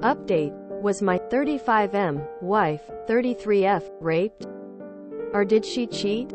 Update: was my 35M wife, 33F, raped? Or did she cheat?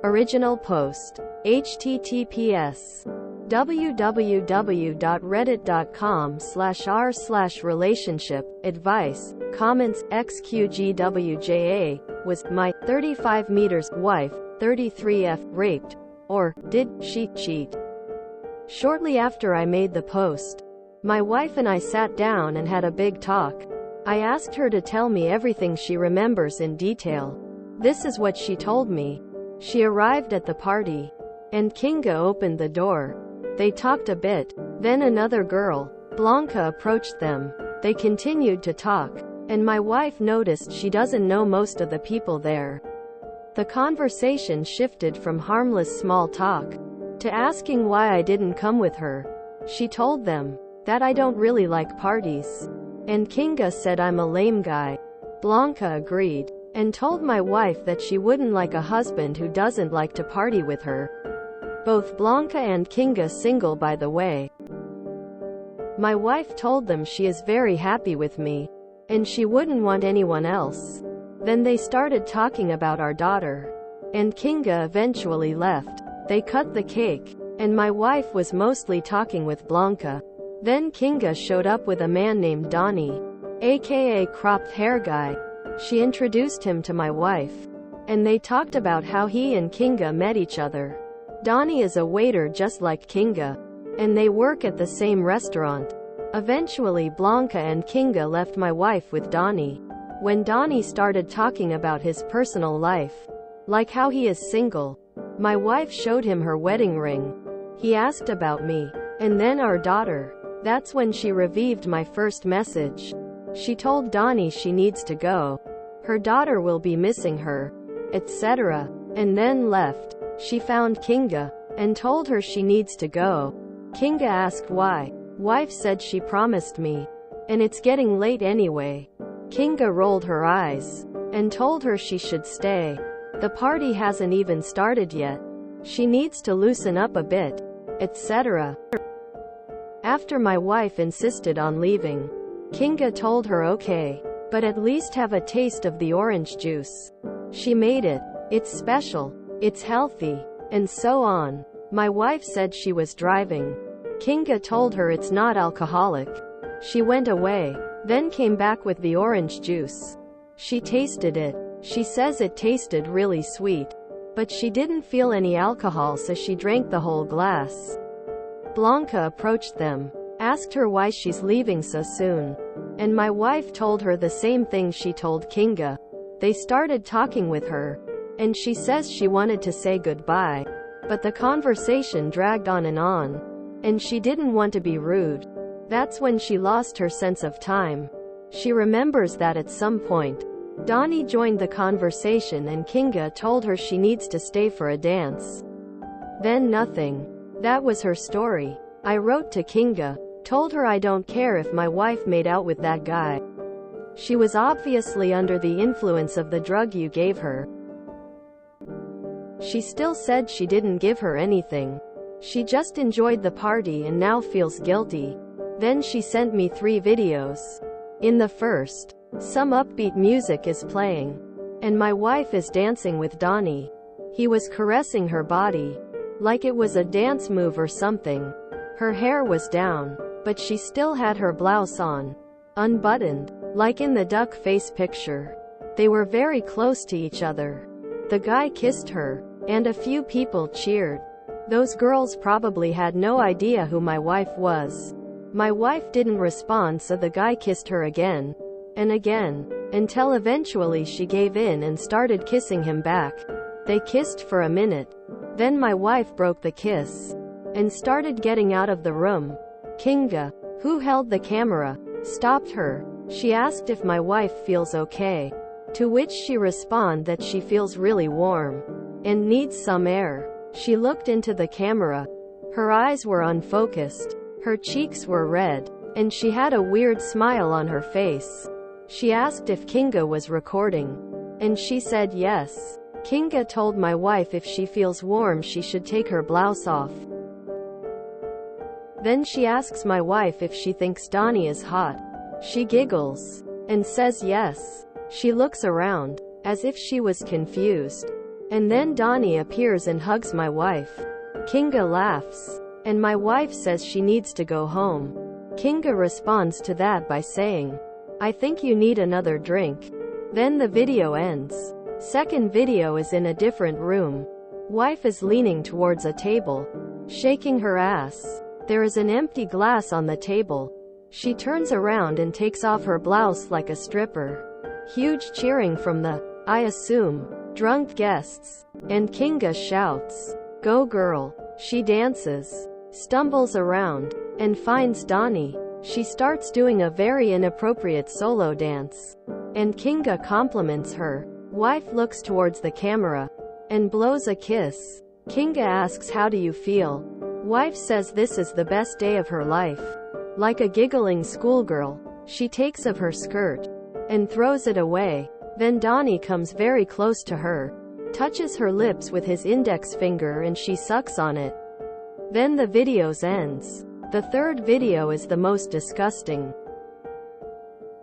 Original post. https www.reddit.com/r/relationship advice comments xqgwja was my 35 meters wife 33F raped, or did she cheat? Shortly after I made the post, my wife and I sat down and had a big talk. I asked her to tell me everything she remembers in detail. This is what she told me. She arrived at the party, and Kinga opened the door. They talked a bit. Then another girl, Blanca, approached them. They continued to talk, and my wife noticed she doesn't know most of the people there. The conversation shifted from harmless small talk to asking why I didn't come with her. She told them that I don't really like parties, and Kinga said I'm a lame guy. Blanca agreed, and told my wife that she wouldn't like a husband who doesn't like to party with her. Both Blanca and Kinga single, by the way. My wife told them she is very happy with me, and she wouldn't want anyone else. Then they started talking about our daughter, and Kinga eventually left. They cut the cake, and my wife was mostly talking with Blanca. Then Kinga showed up with a man named Donnie, aka cropped hair guy. She introduced him to my wife, and they talked about how he and Kinga met each other. Donnie is a waiter just like Kinga, and they work at the same restaurant. Eventually Blanca and Kinga left my wife with Donnie. When Donnie started talking about his personal life, like how he is single, my wife showed him her wedding ring. He asked about me, and then our daughter. That's when she revived my first message. She told Donnie she needs to go. Her daughter will be missing her, etc. And then left. She found Kinga, and told her she needs to go. Kinga asked why. Wife said she promised me, and it's getting late anyway. Kinga rolled her eyes, and told her she should stay. The party hasn't even started yet. She needs to loosen up a bit, etc. After my wife insisted on leaving, Kinga told her okay, but at least have a taste of the orange juice. She made it. It's special. It's healthy. And so on. My wife said she was driving. Kinga told her it's not alcoholic. She went away, then came back with the orange juice. She tasted it. She says it tasted really sweet, but she didn't feel any alcohol, so she drank the whole glass. Blanca approached them, asked her why she's leaving so soon, and my wife told her the same thing she told Kinga. They started talking with her, and she says she wanted to say goodbye, but the conversation dragged on, and she didn't want to be rude. That's when she lost her sense of time. She remembers that at some point, Donnie joined the conversation and Kinga told her she needs to stay for a dance. Then nothing. That was her story. I wrote to Kinga, told her I don't care if my wife made out with that guy. She was obviously under the influence of the drug you gave her. She still said she didn't give her anything. She just enjoyed the party and now feels guilty. Then she sent me 3 videos. In the first, some upbeat music is playing, and my wife is dancing with Donnie. He was caressing her body, like it was a dance move or something. Her hair was down, but she still had her blouse on, unbuttoned, like in the duck face picture. They were very close to each other. The guy kissed her, and a few people cheered. Those girls probably had no idea who my wife was. My wife didn't respond, so the guy kissed her again, and again, until eventually she gave in and started kissing him back. They kissed for a minute. Then my wife broke the kiss, and started getting out of the room. Kinga, who held the camera, stopped her. She asked if my wife feels okay, to which she responded that she feels really warm, and needs some air. She looked into the camera. Her eyes were unfocused. Her cheeks were red, and she had a weird smile on her face. She asked if Kinga was recording, and she said yes. Kinga told my wife if she feels warm she should take her blouse off. Then she asks my wife if she thinks Donnie is hot. She giggles and says yes. She looks around as if she was confused. And then Donnie appears and hugs my wife. Kinga laughs, and my wife says she needs to go home. Kinga responds to that by saying, "I think you need another drink." Then the video ends. Second video is in a different room. Wife is leaning towards a table, shaking her ass. There is an empty glass on the table. She turns around and takes off her blouse like a stripper. Huge cheering from the, I assume, drunk guests. And Kinga shouts, "Go girl." She dances, stumbles around, and finds Donnie. She starts doing a very inappropriate solo dance. And Kinga compliments her. Wife looks towards the camera and blows a kiss. Kinga asks, "How do you feel?" Wife says this is the best day of her life. Like a giggling schoolgirl, she takes of her skirt and throws it away. Then Donnie comes very close to her, touches her lips with his index finger, and she sucks on it. Then the video ends. The third video is the most disgusting.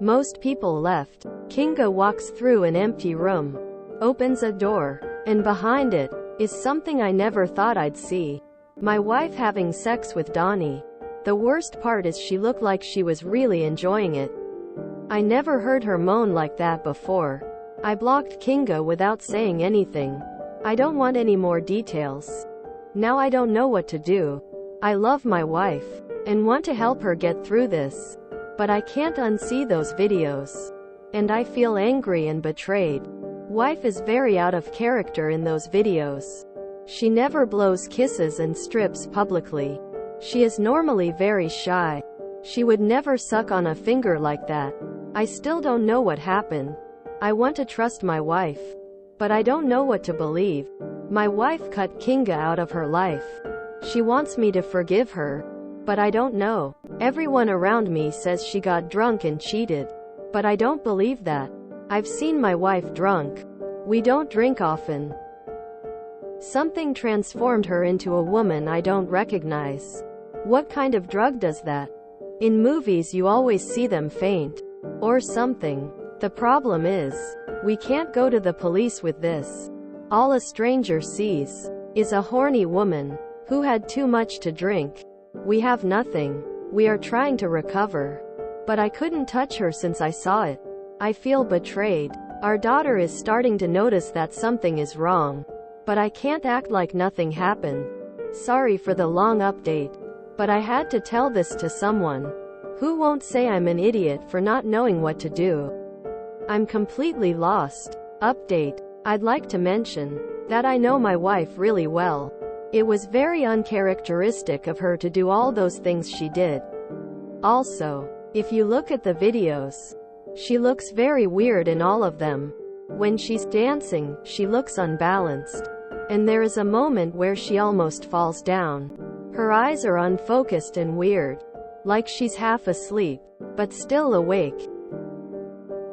Most people left. Kinga walks through an empty room, opens a door, and behind it is something I never thought I'd see. My wife having sex with Donnie. The worst part is she looked like she was really enjoying it. I never heard her moan like that before. I blocked Kinga without saying anything. I don't want any more details. Now I don't know what to do. I love my wife and want to help her get through this, but I can't unsee those videos. And I feel angry and betrayed. Wife is very out of character in those videos. She never blows kisses and strips publicly. She is normally very shy. She would never suck on a finger like that. I still don't know what happened. I want to trust my wife, but I don't know what to believe. My wife cut Kinga out of her life. She wants me to forgive her, but I don't know. Everyone around me says she got drunk and cheated, but I don't believe that. I've seen my wife drunk. We don't drink often. Something transformed her into a woman I don't recognize. What kind of drug does that? In movies you always see them faint, or something. The problem is, we can't go to the police with this. All a stranger sees is a horny woman who had too much to drink. We have nothing. We are trying to recover. But I couldn't touch her since I saw it. I feel betrayed. Our daughter is starting to notice that something is wrong. But I can't act like nothing happened. Sorry for the long update. But I had to tell this to someone. Who won't say I'm an idiot for not knowing what to do? I'm completely lost. Update. I'd like to mention that I know my wife really well. It was very uncharacteristic of her to do all those things she did. Also, if you look at the videos, she looks very weird in all of them. When she's dancing, she looks unbalanced. And there is a moment where she almost falls down. Her eyes are unfocused and weird. Like she's half asleep, but still awake.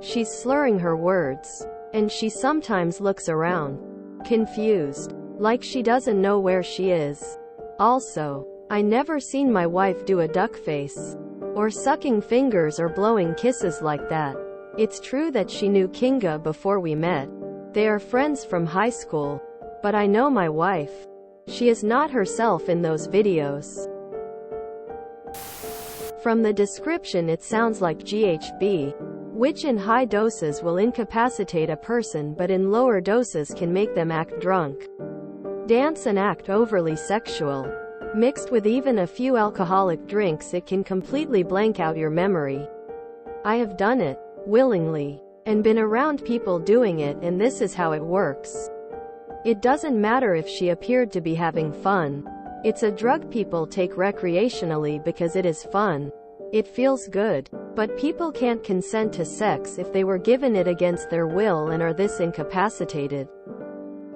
She's slurring her words. And she sometimes looks around, confused. Like she doesn't know where she is. Also, I never seen my wife do a duck face, or sucking fingers or blowing kisses like that. It's true that she knew Kinga before we met. They are friends from high school. But I know my wife. She is not herself in those videos. From the description it sounds like GHB, which in high doses will incapacitate a person but in lower doses can make them act drunk, dance and act overly sexual. Mixed with even a few alcoholic drinks it can completely blank out your memory. I have done it, willingly, and been around people doing it, and this is how it works. It doesn't matter if she appeared to be having fun. It's a drug people take recreationally because it is fun. It feels good. But people can't consent to sex if they were given it against their will and are this incapacitated.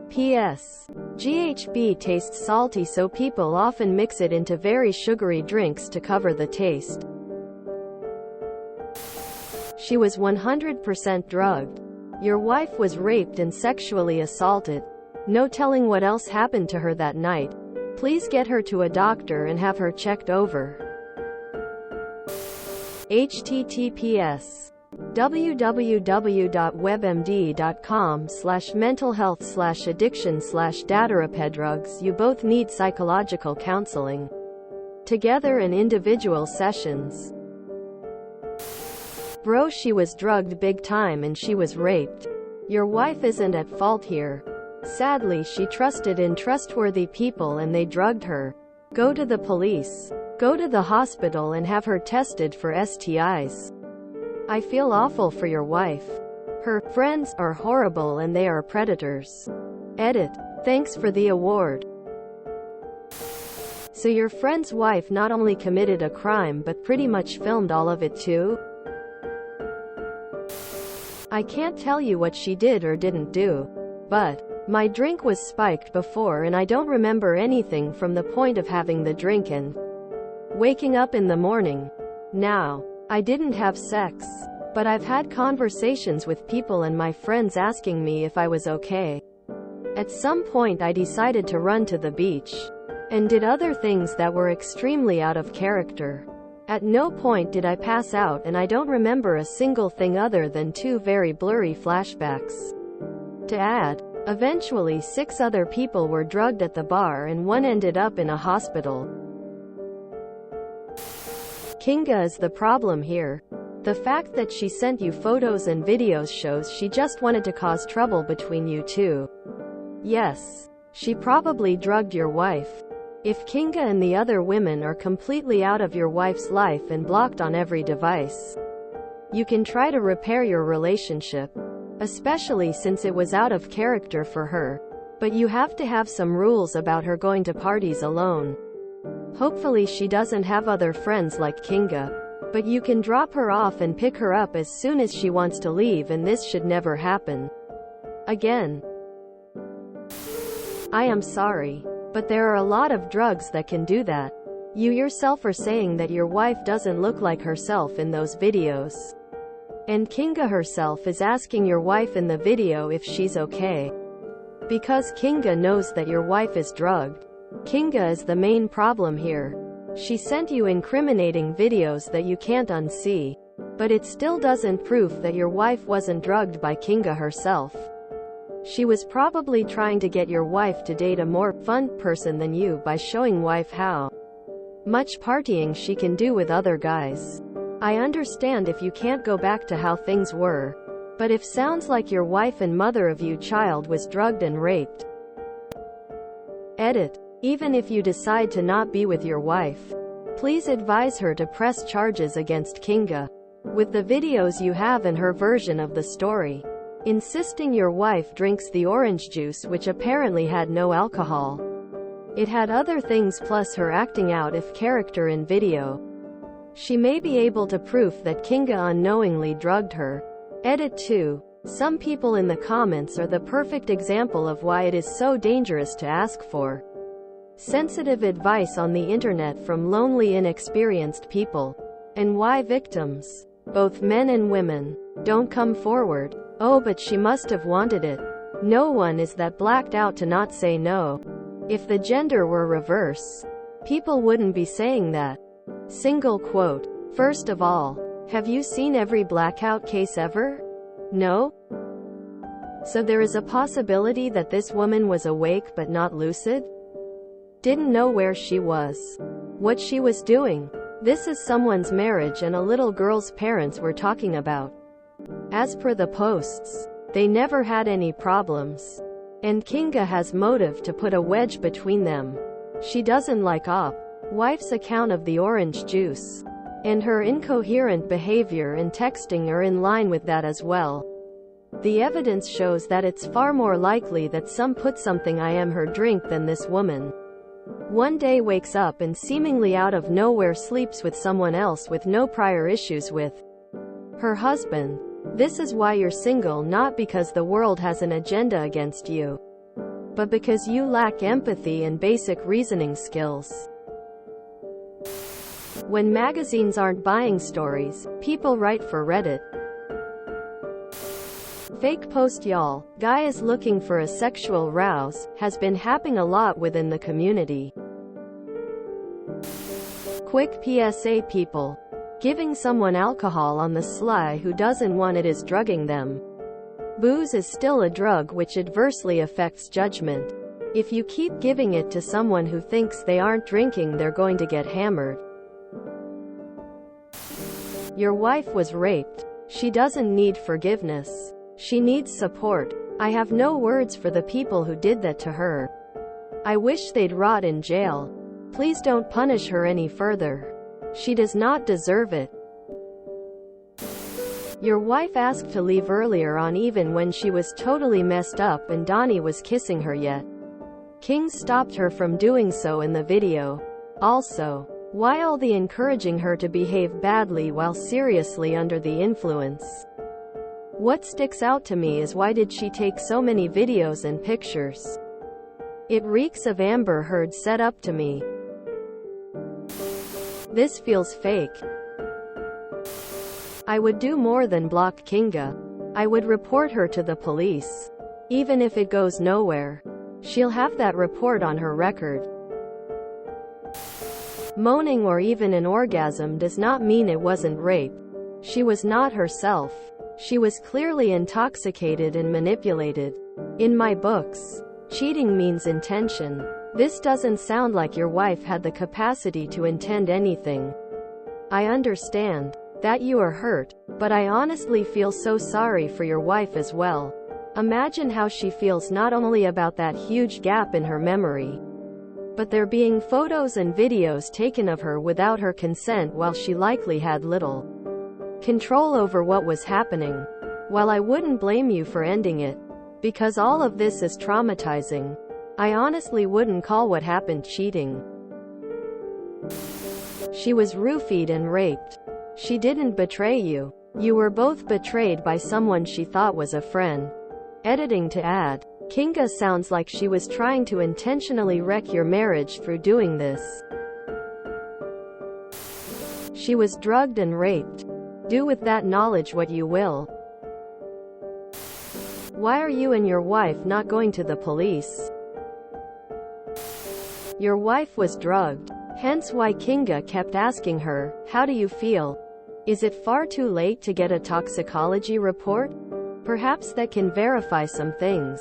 P.S. GHB tastes salty, so people often mix it into very sugary drinks to cover the taste. She was 100% drugged. Your wife was raped and sexually assaulted. No telling what else happened to her that night. Please get her to a doctor and have her checked over. https www.webmd.com/mentalhealth/addiction/datarapedrugs. You both need psychological counseling together and individual sessions. Bro, she was drugged big time and she was raped. Your wife isn't at fault here. Sadly, she trusted in trustworthy people and they drugged her. Go to the police. Go to the hospital and have her tested for STIs. I feel awful for your wife. Her friends are horrible and they are predators. Edit. Thanks for the award. So your friend's wife not only committed a crime but pretty much filmed all of it too? I can't tell you what she did or didn't do. But my drink was spiked before and I don't remember anything from the point of having the drink and waking up in the morning. Now, I didn't have sex, but I've had conversations with people and my friends asking me if I was okay. At some point I decided to run to the beach and did other things that were extremely out of character. At no point did I pass out and I don't remember a single thing other than 2 very blurry flashbacks. To add, eventually 6 other people were drugged at the bar and 1 ended up in a hospital. Kinga is the problem here. The fact that she sent you photos and videos shows she just wanted to cause trouble between you two. Yes, she probably drugged your wife. If Kinga and the other women are completely out of your wife's life and blocked on every device, you can try to repair your relationship, especially since it was out of character for her. But you have to have some rules about her going to parties alone. Hopefully she doesn't have other friends like Kinga, but you can drop her off and pick her up as soon as she wants to leave, and this should never happen again. I am sorry, but there are a lot of drugs that can do that. You yourself are saying that your wife doesn't look like herself in those videos. And Kinga herself is asking your wife in the video if she's okay. Because Kinga knows that your wife is drugged. Kinga is the main problem here. She sent you incriminating videos that you can't unsee. But it still doesn't prove that your wife wasn't drugged by Kinga herself. She was probably trying to get your wife to date a more fun person than you by showing wife how much partying she can do with other guys. I understand if you can't go back to how things were, but if sounds like your wife and mother of your child was drugged and raped. Edit. Even if you decide to not be with your wife, please advise her to press charges against Kinga with the videos you have and her version of the story, insisting your wife drinks the orange juice, which apparently had no alcohol. It had other things plus her acting out of character in video. She may be able to prove that Kinga unknowingly drugged her. Edit 2. Some people in the comments are the perfect example of why it is so dangerous to ask for sensitive advice on the internet from lonely, inexperienced people, and why victims, both men and women, don't come forward. Oh, but she must have wanted it. No one is that blacked out to not say no. If the gender were reverse, people wouldn't be saying that. Single quote. First of all, have you seen every blackout case ever? No? So there is a possibility that this woman was awake but not lucid? Didn't know where she was, what she was doing. This is someone's marriage and a little girl's parents we're talking about. As per the posts, they never had any problems. And Kinga has motive to put a wedge between them. She doesn't like wife's account of the orange juice, and her incoherent behavior and texting are in line with that as well. The evidence shows that it's far more likely that some put something in her drink than this woman. One day wakes up and seemingly out of nowhere sleeps with someone else with no prior issues with her husband. This is why you're single, not because the world has an agenda against you, but because you lack empathy and basic reasoning skills. When magazines aren't buying stories, people write for Reddit. Fake post y'all, guy is looking for a sexual rouse, has been happening a lot within the community. Quick PSA people. Giving someone alcohol on the sly who doesn't want it is drugging them. Booze is still a drug which adversely affects judgment. If you keep giving it to someone who thinks they aren't drinking, they're going to get hammered. Your wife was raped. She doesn't need forgiveness. She needs support. I have no words for the people who did that to her. I wish they'd rot in jail. Please don't punish her any further. She does not deserve it. Your wife asked to leave earlier on even when she was totally messed up and Donnie was kissing her yet. King stopped her from doing so in the video. Also, why all the encouraging her to behave badly while seriously under the influence? What sticks out to me is why did she take so many videos and pictures? It reeks of Amber Heard set up to me. This feels fake. I would do more than block Kinga. I would report her to the police. Even if it goes nowhere, she'll have that report on her record. Moaning or even an orgasm does not mean it wasn't rape. She was not herself. She was clearly intoxicated and manipulated. In my books, cheating means intention. This doesn't sound like your wife had the capacity to intend anything. I understand that you are hurt, but I honestly feel so sorry for your wife as well. Imagine how she feels not only about that huge gap in her memory, but there being photos and videos taken of her without her consent while she likely had little control over what was happening. While I wouldn't blame you for ending it, because all of this is traumatizing, I honestly wouldn't call what happened cheating. She was roofied and raped. She didn't betray you. You were both betrayed by someone she thought was a friend. Editing to add, Kinga sounds like she was trying to intentionally wreck your marriage through doing this. She was drugged and raped. Do with that knowledge what you will. Why are you and your wife not going to the police? Your wife was drugged. Hence why Kinga kept asking her, "How do you feel? Is it far too late to get a toxicology report? Perhaps that can verify some things."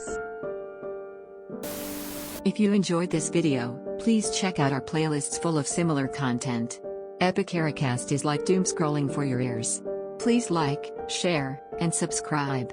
If you enjoyed this video, please check out our playlists full of similar content. Epicaricast is like doom scrolling for your ears. Please like, share, and subscribe.